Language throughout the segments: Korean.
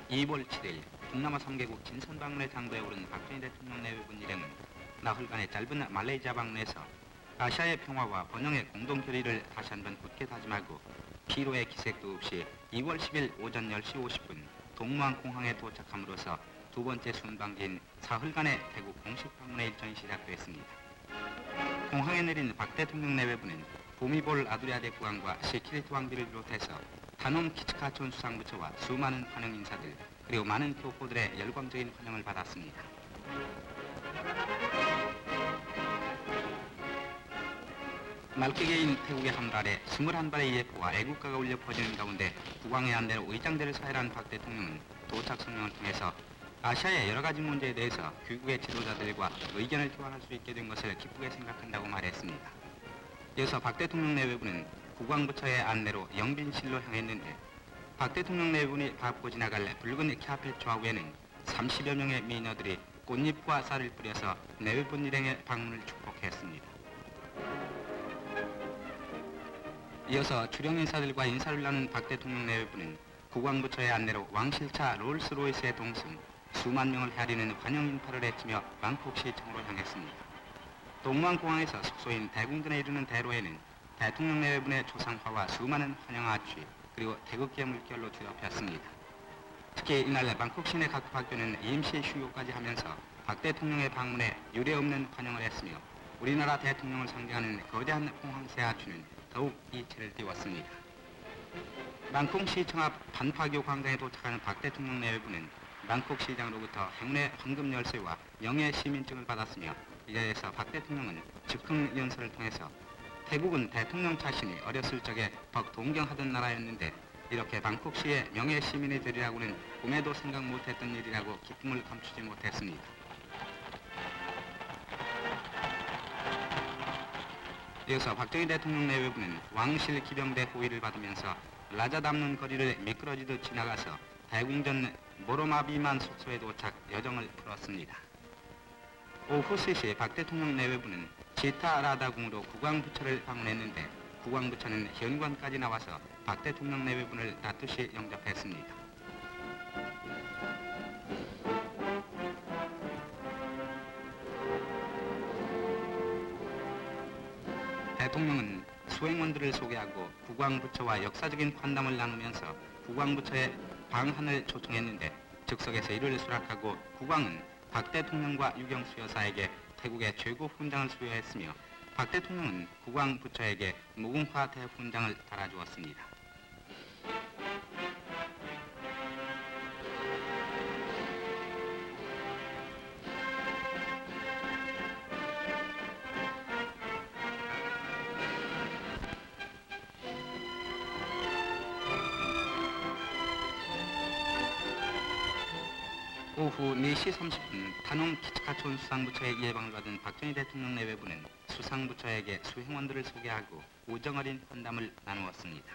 2월 7일 동남아 3개국 친선 방문에 장도에 오른 박정희 대통령 내외분 일행은 나흘간의 짧은 말레이시아 방문에서 아시아의 평화와 번영의 공동 결의를 다시 한번 굳게 다짐하고 피로의 기색도 없이 2월 10일 오전 10시 50분 동무항 공항에 도착함으로써 두 번째 순방기인 사흘간의 태국 공식 방문의 일정이 시작됐습니다. 공항에 내린 박 대통령 내외부는 보미볼 아두리아데 국왕과 시키리트 왕비를 비롯해서 타놈 키츠카촌 수상부처와 수많은 환영 인사들 그리고 많은 교포들의 열광적인 환영을 받았습니다. 말기계인 태국의 함달에 21발의 예포와 애국가가 울려 퍼지는 가운데 국왕의 안내로 의장대를 사열한 박 대통령은 도착 성명을 통해서 아시아의 여러 가지 문제에 대해서 귀국의 지도자들과 의견을 교환할 수 있게 된 것을 기쁘게 생각한다고 말했습니다. 이어서 박 대통령 내외부는 국왕부처의 안내로 영빈실로 향했는데 박 대통령 내외분이 밟고 지나갈 붉은 캬펫 좌우에는 30여 명의 미녀들이 꽃잎과 쌀을 뿌려서 내외분 일행의 방문을 축복했습니다. 이어서 주령 인사들과 인사를 나눈 박 대통령 내외부는 국왕부처의 안내로 왕실차 롤스로이스의 동승 수만 명을 헤아리는 환영 인파를 헤치며 방콕시청으로 향했습니다. 동무항공항에서 숙소인 대궁전에 이르는 대로에는 대통령 내외분의 초상화와 수많은 환영 아치 그리고 태극기의 물결로 뒤덮였습니다. 특히 이날 방콕 시내 각 학교는 임시 휴교까지 하면서 박 대통령의 방문에 유례없는 환영을 했으며 우리나라 대통령을 상징하는 거대한 공항새 아치는 더욱 이치를 띄웠습니다. 방콕시청 앞 판파교 광장에 도착하는 박 대통령 내외부는 방콕 시장으로부터 행운의 황금 열쇠와 영예 시민증을 받았으며 이 자리에서 박 대통령은 즉흥 연설을 통해서 태국은 대통령 자신이 어렸을 적에 벅 동경하던 나라였는데 이렇게 방콕시의 명예 시민이 되리라고는 꿈에도 생각 못했던 일이라고 기쁨을 감추지 못했습니다. 이어서 박정희 대통령 내외부는 왕실 기병대 호위를 받으면서 라자 담는 거리를 미끄러지듯 지나가서 대궁전 모로마비만 숙소에 도착 여정을 풀었습니다. 오후 3시 박 대통령 내외부는 치타라다궁으로 국왕부처를 방문했는데 국왕부처는 현관까지 나와서 박 대통령 내외분을 따뜻이 영접했습니다. 대통령은 수행원들을 소개하고 국왕부처와 역사적인 환담을 나누면서 국왕부처의 방한을 초청했는데 즉석에서 이를 수락하고 국왕은 박 대통령과 유경수 여사에게 태국의 최고 훈장을 수여했으며 박 대통령은 국왕부처에게 무궁화 대훈장을 달아주었습니다. 오후 4시 30분 타놈 키츠카촌 수상부처의 예방을 받은 박정희 대통령 내외부는 수상부처에게 수행원들을 소개하고 우정어린 환담을 나누었습니다.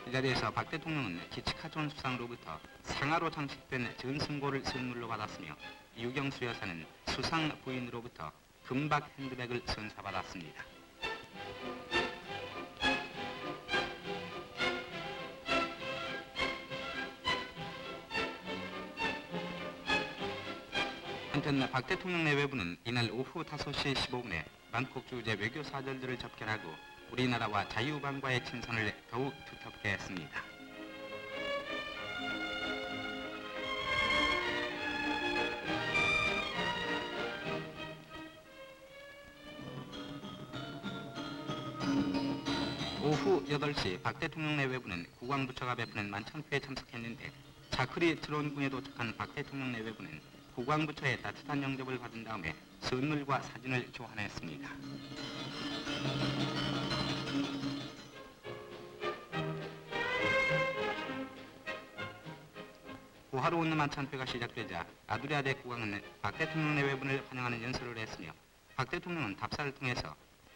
이 자리에서 박 대통령은 키츠카촌 수상으로부터 상하로 장식된 전승고를 선물로 받았으며 유경수 여사는 수상 부인으로부터 금박 핸드백을 선사받았습니다. 한편 박 대통령 내외부는 이날 오후 5시 15분에 방콕 주재 외교 사절들을 접견하고 우리나라와 자유방과의 친선을 더욱 두텁게 했습니다. 오후 8시 박 대통령 내외부는 국왕부처가 베푸는 만찬회에 참석했는데 차크리 트론궁에 도착한 박 대통령 내외부는 국왕부처의 따뜻한 영접을 받은 다음에 선물과 사진을 교환했습니다. 호화로운 만찬회가 시작되자 아두리아데 국왕은 박 대통령 내외분을 환영하는 연설을 했으며 박 대통령은 답사를 통해서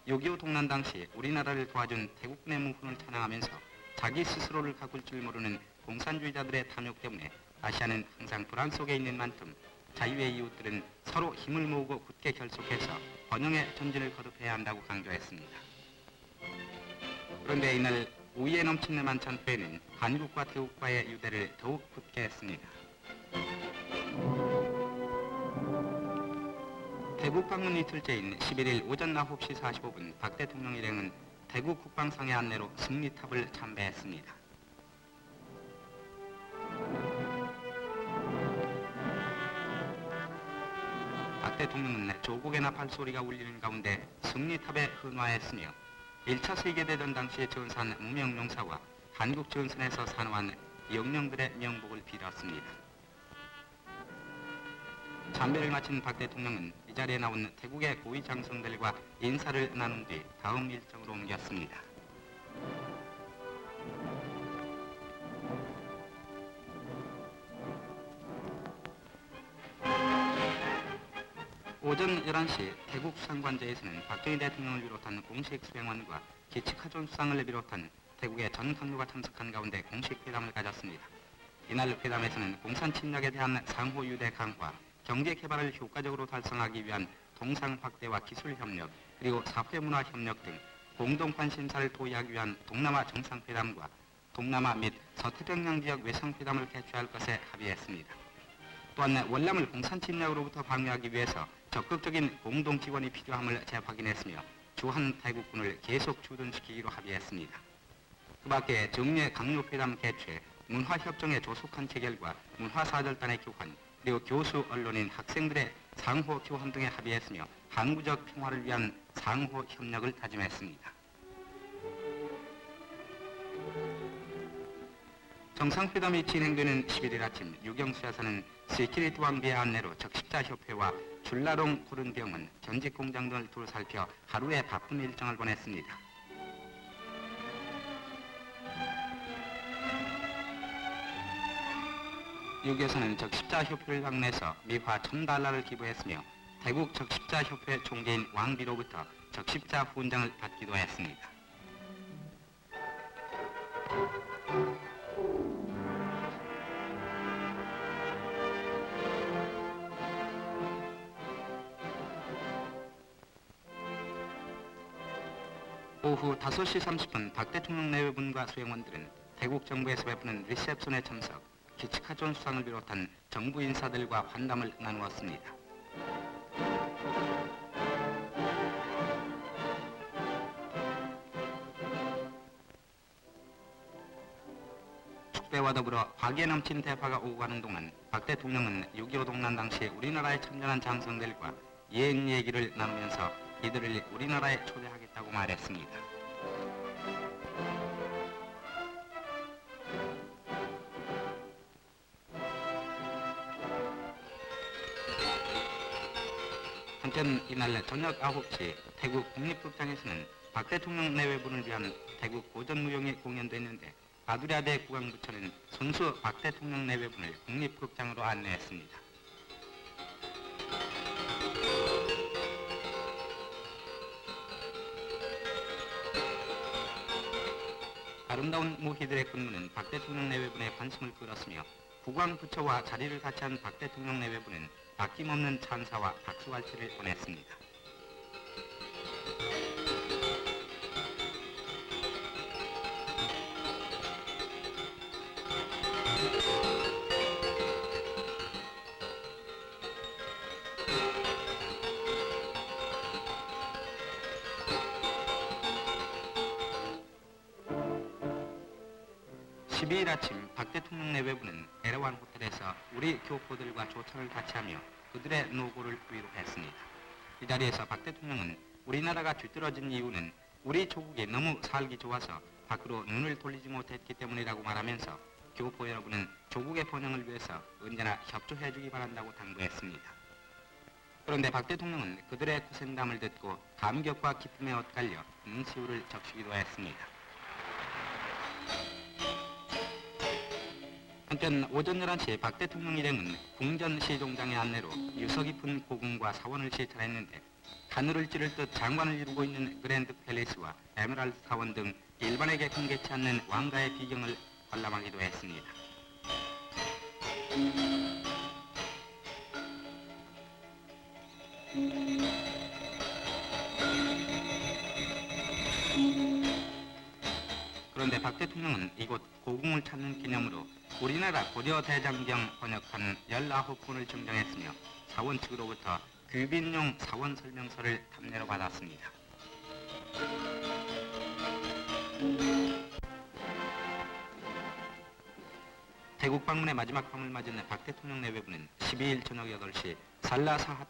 6.25 동란 당시 우리나라를 도와준 태국군의 무훈을 찬양하면서 자기 스스로를 가꿀 줄 모르는 공산주의자들의 탐욕 때문에 아시아는 항상 불안 속에 있는 만큼 자유의 이웃들은 서로 힘을 모으고 굳게 결속해서 번영의 전진을 거듭해야 한다고 강조했습니다. 그런데 이날 우위에 넘치는 만찬회는 한국과 태국과의 유대를 더욱 굳게 했습니다. 태국 방문 이틀째인 11일 오전 9시 45분 박 대통령 일행은 태국 국방상의 안내로 승리탑을 참배했습니다. 박 대통령은 조국의 나팔 소리가 울리는 가운데 승리탑에 헌화했으며 1차 세계대전 당시의 전산 무명용사와 한국 전선에서 산화한 영령들의 명복을 빌었습니다. 참배를 마친 박 대통령은 이 자리에 나온 태국의 고위 장성들과 인사를 나눈 뒤 다음 일정으로 옮겼습니다. 오전 11시 태국 수상관제에서는 박정희 대통령을 비롯한 공식 수행원과 기치카존 수상을 비롯한 태국의 전 강요가 참석한 가운데 공식 회담을 가졌습니다. 이날 회담에서는 공산 침략에 대한 상호 유대 강화, 경제 개발을 효과적으로 달성하기 위한 동상 확대와 기술 협력, 그리고 사회 문화 협력 등 공동 관심사를 토의하기 위한 동남아 정상회담과 동남아 및 서태평양 지역 외상회담을 개최할 것에 합의했습니다. 또한 월남을 공산 침략으로부터 방어하기 위해서 적극적인 공동 지원이 필요함을 재확인했으며 주한 태국군을 계속 주둔시키기로 합의했습니다. 그 밖에 정례 강요회담 개최, 문화협정의 조속한 체결과 문화사절단의 교환, 그리고 교수, 언론인, 학생들의 상호 교환 등에 합의했으며 항구적 평화를 위한 상호 협력을 다짐했습니다. 정상회담이 진행되는 11일 아침 유경수 여사는 시키리트 왕비의 안내로 적십자협회와 줄라롱 코른병원, 전직공장 등을 두루 살펴 하루의 바쁜 일정을 보냈습니다. 유 교수는 적십자협회를 방문해서 미화 $1000를 기부했으며 태국 적십자협회 총재인 왕비로부터 적십자 훈장을 받기도 했습니다. 오후 5시 30분 박 대통령 내외분과 수행원들은 태국 정부에서 베푸는 리셉션에 참석, 기치카존 수상을 비롯한 정부 인사들과 환담을 나누었습니다. 축배와 더불어 화기에 넘친 대파가 오고 가는 동안 박 대통령은 6.25 동란 당시 우리나라에 참전한 장성들과 예행 얘기를 나누면서 이들을 우리나라에 초대하겠다고 말했습니다. 한편 이날 저녁 9시 태국 국립극장에서는 박 대통령 내외분을 위한 태국 고전무용이 공연됐는데 바두랴대 국왕부처는 선수 박 대통령 내외분을 국립극장으로 안내했습니다. 아름다운 무희들의 근무는 박 대통령 내외분의 관심을 끌었으며 국왕부처와 자리를 같이 한 박 대통령 내외분은 아낌없는 찬사와 박수갈채를 보냈습니다. (12일) 아침 박 대통령 내외부는 에르완 호텔에서 우리 교포들과 조찬을 같이 하며 그들의 노고를 위로했습니다. 이 자리에서 박 대통령은 우리나라가 뒤떨어진 이유는 우리 조국이 너무 살기 좋아서 밖으로 눈을 돌리지 못했기 때문이라고 말하면서 교포 여러분은 조국의 번영을 위해서 언제나 협조해주기 바란다고 당부했습니다. 그런데 박 대통령은 그들의 고생담을 듣고 감격과 기쁨에 엇갈려 능시우를 적시기도 했습니다. 한편 오전 11시 박 대통령 일행은 궁전 시종장의 안내로 유서 깊은 고궁과 사원을 시찰했는데 하늘을 찌를 듯 장관을 이루고 있는 그랜드 팰리스와 에메랄드 사원 등 일반에게 공개치 않는 왕가의 비경을 관람하기도 했습니다. 그런데 박 대통령은 이곳 고궁을 찾는 기념으로 우리나라 고려 대장경 번역한 19권을 증정했으며 사원 측으로부터 귀빈용 사원 설명서를 답례로 받았습니다. 태국 방문의 마지막 밤을 맞은 박 대통령 내외부는 12일 저녁 8시 살라사하